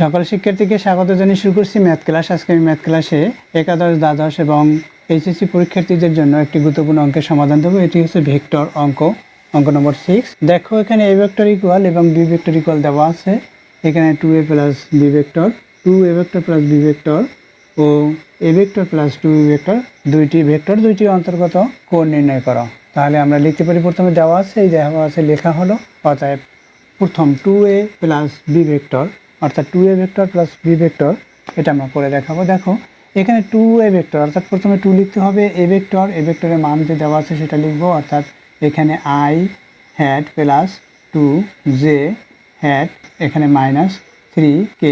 সকল শিক্ষার্থীকে স্বাগত জানিয়ে শুরু করছি ম্যাথ ক্লাস। আজকে আমি ম্যাথ ক্লাসে একাদশ, দ্বাদশ এবং এইচএসসি পরীক্ষার্থীদের জন্য একটি গুরুত্বপূর্ণ অঙ্কের সমাধান দেবো। এটি হচ্ছে ভেক্টর অঙ্ক নম্বর 6। দেখো এখানে এ ভেক্টর ইকুয়াল এবং বি ভেক্টর ইকুয়াল দেওয়া আছে। এখানে 2a plus b vector, 2a vector plus b vector ও a vector plus 2b vector, দুইটি অন্তর্গত কোণ নির্ণয় করো। তাহলে আমরা লিখতে পারি, প্রথমে দেওয়া আছে, এই দেওয়া আছে লেখা হলো। অতএব প্রথম 2a প্লাস বি ভেক্টর অর্থাৎ 2a vector plus b vector, এটা আমরা করে দেখাবো। দেখো এখানে 2a ভেক্টর অর্থাৎ প্রথমে 2 লিখতে হবে। এ ভেক্টরের মান যে দেওয়া আছে সেটা লিখবো, অর্থাৎ এখানে i hat plus 2j hat, এখানে মাইনাস 3k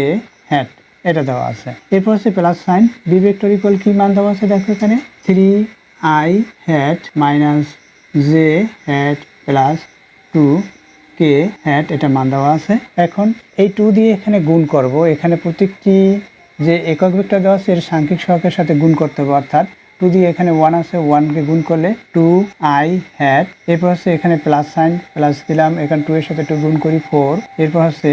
হ্যাট, এটা দেওয়া আছে। এরপর হচ্ছে plus sign. B vector equal কি মান দেওয়া আছে দেখো, এখানে 3i hat minus j hat plus 2k hat, এটা মান দেওয়া আছে। এখন এই 2 দিয়ে এখানে গুণ করব। এখানে প্রত্যেকটি যে একক ভেক্টর দেওয়া আছে এর সাংখ্যিক সহগের সাথে গুণ করতে হবে, অর্থাৎ 2 দিয়ে এখানে 1 আছে, 1কে গুণ করলে 2i হ্যাট। এরপর হচ্ছে এখানে প্লাস সাইন, প্লাস দিলাম, এখানে 2 এর সাথে 2 গুণ করি 4। এরপর হচ্ছে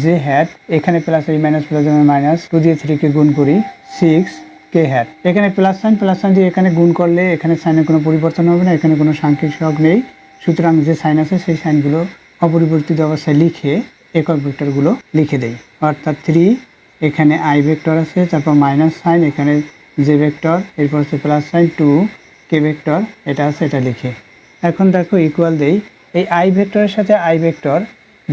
j হ্যাট, এখানে প্লাস এই মাইনাস প্লাস মাইনাস, 2 দিয়ে 3কে গুণ করি 6k হ্যাট। এখানে প্লাস সাইন দিয়ে এখানে গুণ করলে এখানে সাইনের কোনো পরিবর্তন হবে না, এখানে কোনো সাংখ্যিক সহগ নেই। সুতরাং যে সাইন আছে সেই সাইনগুলো অপরিবর্তিত অবস্থায় লিখে একক ভেক্টরগুলো লিখে দেই। অর্থাৎ 3, এখানে i ভেক্টর আছে, তারপর মাইনাস সাইন, এখানে j ভেক্টর, এরপর হচ্ছে প্লাস সাইন 2k ভেক্টর, এটা আছে, এটা লিখে। এখন দেখো ইকুয়াল দেই। এই i ভেক্টরের সাথে i ভেক্টর,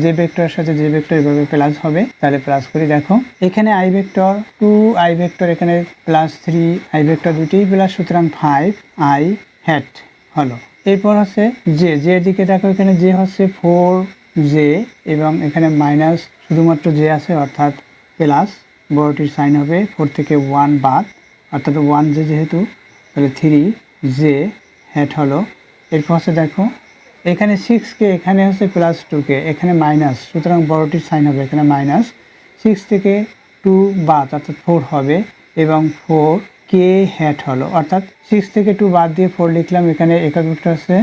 j ভেক্টরের সাথে j ভেক্টর এভাবে প্লাস হবে। তাহলে প্লাস করি, দেখো এখানে i ভেক্টর 2i ভেক্টর, এখানে প্লাস 3i ভেক্টর, দুটোই প্লাস, সুতরাং 5i হ্যাট হলো। এরপর হচ্ছে j এর দিকে দেখো, এখানে j হচ্ছে 4j এবং এখানে মাইনাস শুধুমাত্র j আছে, অর্থাৎ প্লাস বড়টির সাইন হবে 4 থেকে 1 বাদ, অর্থাৎ 1j যেহেতু, তাহলে 3j হ্যাট হলো। এরপর হচ্ছে দেখো এখানে 6k, এখানে হচ্ছে প্লাস 2k, এখানে মাইনাস, সুতরাং বড়টির সাইন হবে এখানে মাইনাস, 6 থেকে 2 বাদ অর্থাৎ 4 হবে এবং 4k হ্যাট হলো। অর্থাৎ 6 থেকে 2 বাদ দিয়ে 4 লিখলাম, এখানে একক ভেক্টর আছে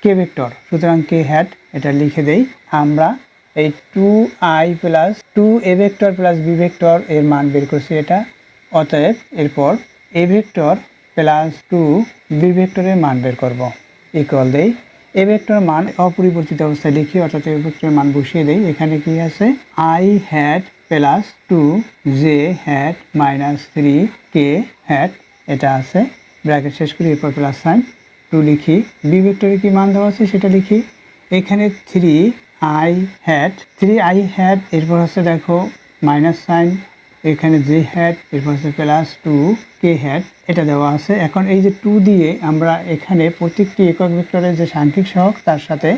k ভেক্টর, সুতরাং k হ্যাট, এটা লিখে দেই। আমরা এই 2i plus 2a vector plus b vector এর মান বের করছি এটা। অতএব এরপর a ভেক্টর প্লাস 2b ভেক্টরের মান বের করব। ইকুয়াল দেই, এ ভেক্টর মান অপরিবর্তিত অবস্থায় লিখি, অর্থাৎ এ ভেক্টরের মান বসিয়ে দেই। এখানে কি আছে, i hat plus 2j hat minus 3k hat, এটা আছে, ব্র্যাকেট শেষ করি, এরপর প্লাস সাইন 2 লিখি। বি ভেক্টরে কি মান দেওয়া আছে সেটা লিখি। এখানে 3i হ্যাট, এরপর হচ্ছে দেখো মাইনাস সাইন, এখানে j হ্যাট, এরপর হচ্ছে প্লাস 2k হ্যাট, এটা দেওয়া আছে। এখন এই যে 2 দিয়ে আমরা এখানে প্রত্যেকটি একক ভেক্টরের যে সাংখ্যিক সহগ তার সাথে,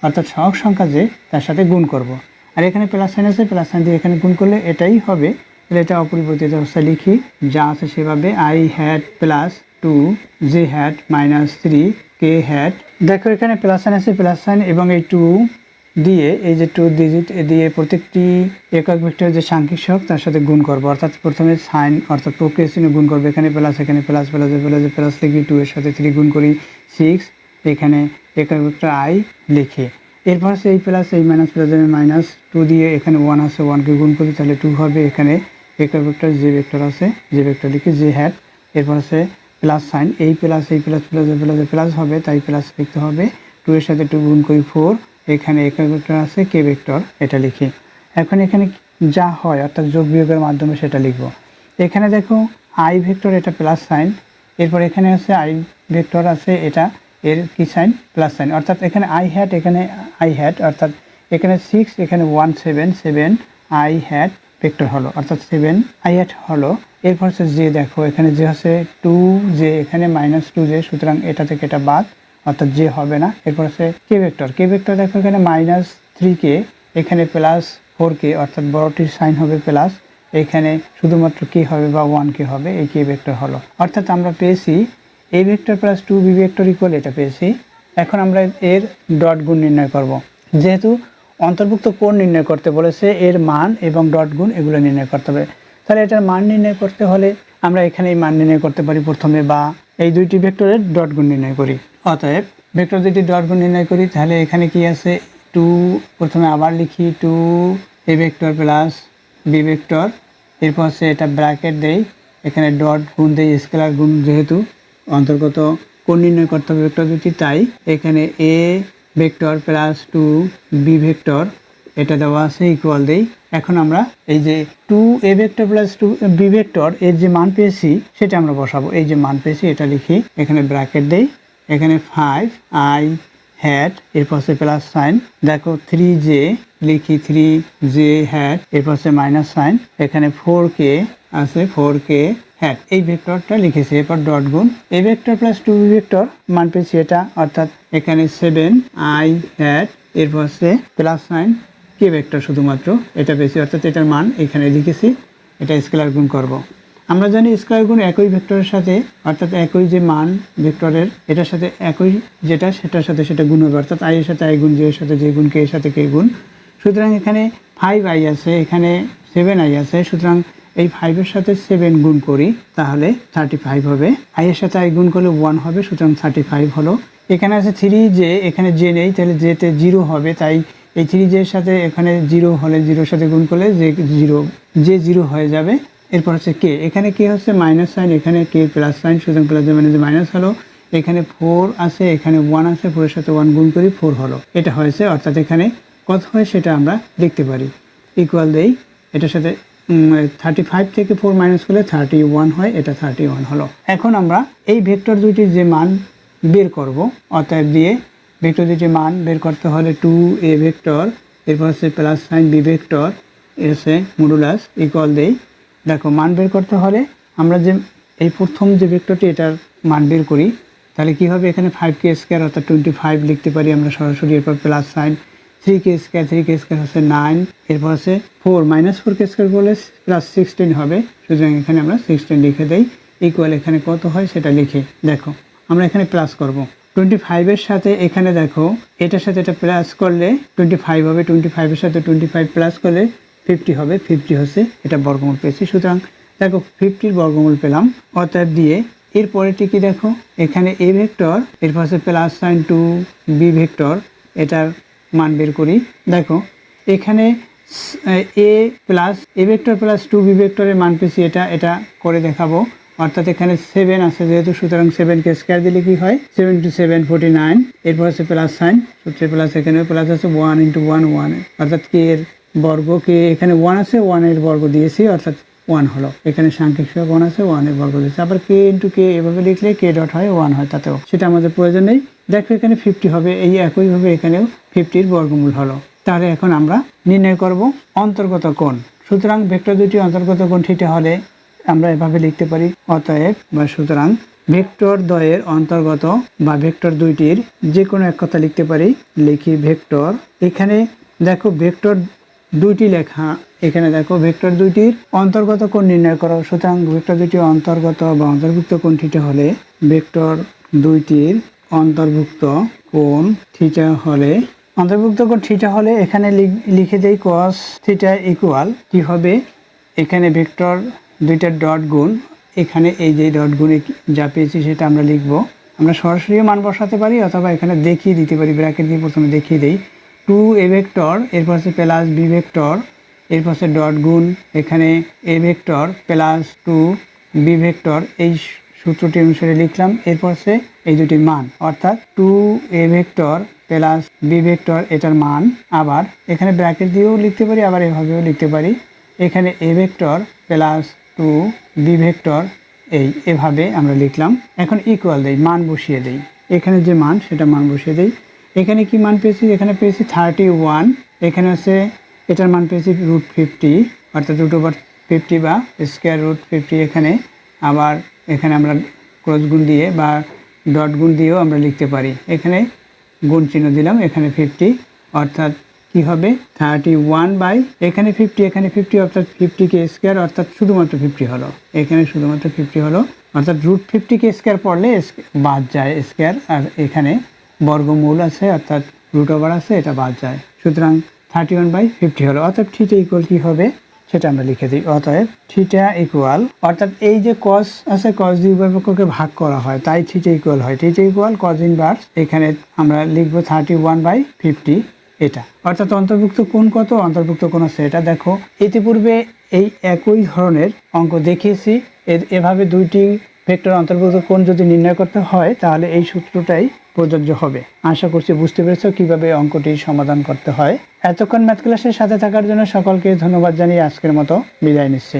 অর্থাৎ সহগ সংখ্যা যে তার সাথে গুণ করব। আর এখানে প্লাস সাইন আছে, প্লাস সাইন দিয়ে এখানে গুণ করলে এটাই হবে। তাহলে এটা অপরিবর্তিত অবস্থায় লিখি, যা আছে সেভাবে, i hat plus 2j hat minus 3k hat. দেখো এখানে প্লাস সাইন আছে, প্লাস সাইন এবং এই 2 দিয়ে, এই যে 2 ডিজিট দিয়ে প্রত্যেকটি একক ভেক্টরের যে সাংখ্যিক সহগ তার সাথে গুণ করব। অর্থাৎ প্রথমে সাইন অর্থাৎ প্রক্রিয়া চিহ্ন গুণ করবো, এখানে প্লাস, এখানে প্লাস, প্লাস লিখি, 2 এর সাথে 3 গুণ করি 6, এখানে একক ভেক্টর i লিখে। এরপর হচ্ছে এই প্লাস এই মাইনাস প্লাস মাইনাস, 2 দিয়ে এখানে 1 আছে, 1কে গুণ করি, তাহলে 2 হবে। এখানে একক ভেক্টর j ভেক্টর আছে, j ভেক্টর লিখি, j হ্যাট। এরপর হচ্ছে প্লাস সাইন, এই প্লাস প্লাস হবে, তাই প্লাস লিখতে হবে। 2 এর সাথে 2 গুণ করি 4, এখানে একক ভেক্টর আছে k ভেক্টর, এটা লিখি। এখন এখানে যা হয় অর্থাৎ যোগ বিয়োগের মাধ্যমে সেটা লিখব। এখানে দেখো i ভেক্টর, এটা প্লাস সাইন, এরপর এখানে আছে i ভেক্টর আছে, এটা এর কি সাইন, প্লাস সাইন, অর্থাৎ এখানে i হ্যাট, এখানে i হ্যাট, অর্থাৎ এখানে 6, এখানে 1 7 i হ্যাট ভেক্টর হলো, অর্থাৎ 7 i হ্যাট হলো। এরপর হচ্ছে j, দেখো এখানে যে হচ্ছে 2j, এখানে মাইনাস 2j, সুতরাং এটা থেকে এটা বাদ, অর্থাৎ j হবে না। এরপর হচ্ছে k ভেক্টর, দেখো এখানে মাইনাস 3k, এখানে প্লাস 4k, অর্থাৎ বড়টির সাইন হবে প্লাস, এখানে শুধুমাত্র k হবে বা 1k হবে, এই k ভেক্টর হলো। অর্থাৎ আমরা পেয়েছি a vector plus 2b vector equal, এটা পেয়েছি। এখন আমরা এর ডট গুণ নির্ণয় করব। যেহেতু অন্তর্ভুক্ত কোণ নির্ণয় করতে বলেছে, এর মান এবং ডট গুণ এগুলো নির্ণয় করতে হবে। তাহলে এটার মান নির্ণয় করতে হলে আমরা এখানে এই মান নির্ণয় করতে পারি প্রথমে, বা এই দুইটি ভেক্টরের ডট গুণ নির্ণয় করি। অতএব ভেক্টর দুইটি ডট গুণ নির্ণয় করি। তাহলে এখানে কি আছে, 2, প্রথমে আবার লিখি 2a vector plus b vector, এরপর হচ্ছে এটা ব্র্যাকেট দেই, এখানে ডট গুণ দেই, স্কেলার গুণ যেহেতু অন্তর্গত কোণ নির্ণয় করতে হবে ভেক্টর দুটি, তাই এখানে a vector plus 2 b vector এটা দেওয়া আছে ইকুয়াল দেই। এখন আমরা এই যে 2 a vector plus 2 b vector এর যে মান পেয়েছি সেটা আমরা বসাবো। এই যে মান পেয়েছি এটা লিখি, এখানে ব্র্যাকেট দেই, এখানে 5 আই হ্যাট, এরপর হচ্ছে প্লাস সাইন, দেখো 3j লিখি, 3j হ্যাট, এরপর হচ্ছে মাইনাস সাইন, এখানে 4k আছে, 4k হ্যাট, এই ভেক্টরটা লিখেছি, এরপর ডট গুণ a vector plus 2 b vector মান পেয়েছি এটা, অর্থাৎ এখানে 7 আই হ্যাট, এরপর হচ্ছে প্লাস সাইন কে ভেক্টর শুধুমাত্র এটা পেয়েছি, অর্থাৎ এটার মান এখানে লিখেছি, এটা স্কেলার গুণ করব। আমরা জানি স্কয়ার গুণ একই ভেক্টরের সাথে, অর্থাৎ একই যে মান ভেক্টরের এটার সাথে একই যেটা সেটার সাথে সেটা গুণ হবে, অর্থাৎ আই এর সাথে আই গুণ, জে এর সাথে জে গুণ, কে এর সাথে কে গুণ। সুতরাং এখানে 5i আছে, এখানে 7i আছে, সুতরাং এই 5 এর সাথে 7 গুণ করি তাহলে 35 হবে, আই এর সাথে আই গুণ করলে 1 হবে, সুতরাং 35 হলো। এখানে আছে 3j, এখানে জে নেই, তাহলে জেতে 0 হবে, তাই এই 3j এর সাথে এখানে 0 হলে 0 সাথে গুণ করলে জে 0 হয়ে যাবে। এরপর হচ্ছে কে, এখানে কে হচ্ছে মাইনাস সাইন, এখানে কে প্লাস সাইন, সুতরাং প্লাস মানে যে মাইনাস হলো, এখানে 4 আছে, এখানে 1 আছে, 4 এর সাথে 1 গুণ করি 4 হলো, এটা হয়েছে, অর্থাৎ এখানে কত হয় সেটা আমরা লিখতে পারি, ইকুয়াল দেই, এটার সাথে 35 থেকে 4 মাইনাস করলে 31 হয়, এটা 31 হলো। এখন আমরা এই ভেক্টর দুইটির যে মান বের করব, অতএব দিয়ে ভেক্টর দুইটির মান বের করতে হলে 2a ভেক্টর, এরপর হচ্ছে প্লাস সাইন বি ভেক্টর, এর হচ্ছে মডুলাস ইকুয়াল দেই। দেখো মান বের করতে হলে আমরা যে এই প্রথম যে ভেক্টরটি এটার মান বের করি, তাহলে কি হবে, এখানে 5k স্কয়ার অর্থাৎ 25 লিখতে পারি আমরা সরাসরি, এরপর প্লাস সাইন 3k স্কয়ার হচ্ছে 9, এরপর হচ্ছে 4 মাইনাস 4k স্কয়ার করলে প্লাস 16 হবে, সুতরাং এখানে আমরা 16 লিখে দেই, ইকুয়াল এখানে কত হয় সেটা লিখে দেখো, আমরা এখানে প্লাস করব 25 এর সাথে, এখানে দেখো এটার সাথে এটা প্লাস করলে 25 হবে, 25 এর সাথে 25 প্লাস করলে 50 হবে, 50 হচ্ছে এটা বর্গমূল পেয়েছি, সুতরাং দেখো 50 বর্গমূল পেলাম। অতএব দিয়ে এরপরেটি কি দেখো, এখানে এ ভেক্টর, এরপর হচ্ছে প্লাস সাইন 2 বি ভেক্টর, এটার মান বের করি। দেখো এখানে এ ভেক্টর প্লাস 2 বি ভেক্টরের মান পেয়েছি, এটা করে দেখাবো, অর্থাৎ এখানে 7 আছে যেহেতু, সুতরাং 7k স্কয়ার দিলে কি হয়, 7 × 7 49, এরপর হচ্ছে প্লাস সাইন, সূত্রে প্লাস, এখানে প্লাস আছে 1 × 1 1, অর্থাৎ কে এর বর্গ, কে এখানে 1 আছে, 1 এর বর্গ দিয়েছি, অর্থাৎ 1 হলো, এখানে সাংখ্যিক সহগ 1 আছে, 1 এর বর্গ দিয়েছি, আবার কে × কে এভাবে লিখলে কে ডট হয় 1 হয়, তাতেও সেটা আমাদের প্রয়োজন নেই। দেখো এখানে 50 হবে, এই একইভাবে এখানেও 50 বর্গমূল হলো। তাহলে এখন আমরা নির্ণয় করব অন্তর্গত কোণ। সুতরাং ভেক্টর দুটি অন্তর্গত কোণ থিটা হলে আমরা এভাবে লিখতে পারি, অতএব বা সুতরাং ভেক্টর দ্বয়ের অন্তর্গত বা ভেক্টর দুইটির যে কোনো এক কথা লিখতে পারি, লিখি ভেক্টর, এখানে দেখো ভেক্টর দুইটি লেখা, এখানে দেখো ভেক্টর দুইটির অন্তর্গত কোণ নির্ণয় করো। সুতরাং ভেক্টর দুইটি অন্তর্গত বা অন্তর্ভুক্ত কোণ থিটা হলে, ভেক্টর দুইটির অন্তর্ভুক্ত কোণ থিটা হলে, অন্তর্ভুক্ত কোণ থিটা হলে এখানে লিখে দেই cos থিটা ইকুয়াল কি হবে, এখানে ভেক্টর দুইটা ডট গুণ, এখানে এই যে ডট গুণে যা পেয়েছি সেটা আমরা লিখব, আমরা সরাসরি মান বসাতে পারি অথবা এখানে দেখিয়ে দিতে পারি, ব্র্যাকেট দিয়ে প্রথমে দেখিয়ে দেই, 2a ভেক্টর, এরপর হচ্ছে প্লাস বি ভেক্টর, এরপর হচ্ছে ডট গুণ, এখানে a vector plus 2b vector, এই সূত্রটি অনুসারে লিখলাম, এরপর হচ্ছে এই দুটির মান, অর্থাৎ 2a vector plus b vector এটার মান, আবার এখানে ব্র্যাকেট দিয়েও লিখতে পারি, আবার এভাবেও লিখতে পারি, এখানে a vector plus 2b vector, এভাবে আমরা লিখলাম। এখন ইকুয়াল দেই, মান বসিয়ে দেই, এখানে যে মান সেটা মান বসিয়ে দেই, এখানে কি মান পেয়েছি, এখানে পেয়েছি 31, এখানে হচ্ছে এটার মান পেয়েছি √50, অর্থাৎ √50 বা স্কয়ার √50, এখানে আবার এখানে আমরা ক্রস গুণ দিয়ে বা ডট গুণ দিয়েও আমরা লিখতে পারি, এখানে গুণ চিহ্ন দিলাম, এখানে 50, অর্থাৎ কি হবে 31 বাই এখানে 50, এখানে 50, অর্থাৎ 50k স্কয়ার, অর্থাৎ শুধুমাত্র 50 হলো, এখানে শুধুমাত্র 50 হলো, অর্থাৎ √50k স্কয়ার পড়লে বাদ যায় স্কয়ার, আর এখানে বর্গমূল আছে অর্থাৎ √ আছে, এটা বাদ যায়, সুতরাং 31/50 হলো। অর্থাৎ থিটা ইকুয়াল কি হবে সেটা আমরা লিখে দিই, অতএব থিটা ইকুয়াল, অর্থাৎ এই যে cos আছে, cos দিয়ে উভয় পক্ষকে ভাগ করা হয়, তাই থিটা ইকুয়াল হয়, থিটা ইকুয়াল cos ইনভার্স, এখানে আমরা লিখবো 31/50, এটা, অর্থাৎ অন্তর্ভুক্ত কোণ কত, অন্তর্ভুক্ত কোণ হচ্ছে এটা। দেখো ইতিপূর্বে এই একই ধরনের অঙ্ক দেখিয়েছি, এভাবে দুইটি ভেক্টর অন্তর্ভুক্ত কোণ যদি নির্ণয় করতে হয় তাহলে এই সূত্রটাই প্রযোজ্য হবে। আশা করছি বুঝতে পেরেছো কিভাবে অঙ্কটি সমাধান করতে হয়। এতক্ষণ ম্যাথ ক্লাসের সাথে থাকার জন্য সকলকে ধন্যবাদ জানিয়ে আজকের মতো বিদায় নিচ্ছি।